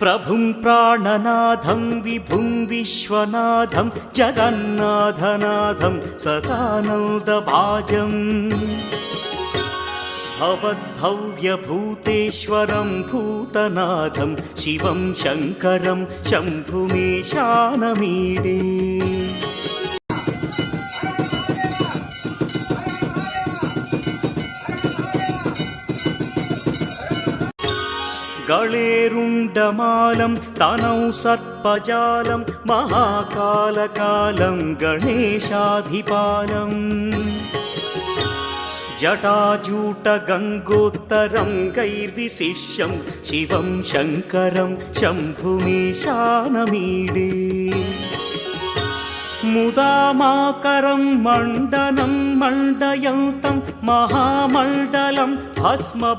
प्रभुं प्राणनाथं विभुं विश्वनाथं जगन्नाथनाथं सदानन्दभाजम् भवद्भव्यभूतेश्वरं भूतनाथं शिवं शङ्करं शम्भुमीशानमीडे गळेरुण्डमालं तनौ सर्पजालं महाकालकालं गणेशाधिपालम् जटाजूटगङ्गोत्तरं गैर्विशिष्यं शिवं शङ्करं शम्भुमीशानमीडे मुदामाकरं मण्डनं मण्डयन्तं महामण्डलं भस्मभूषाधरन्तं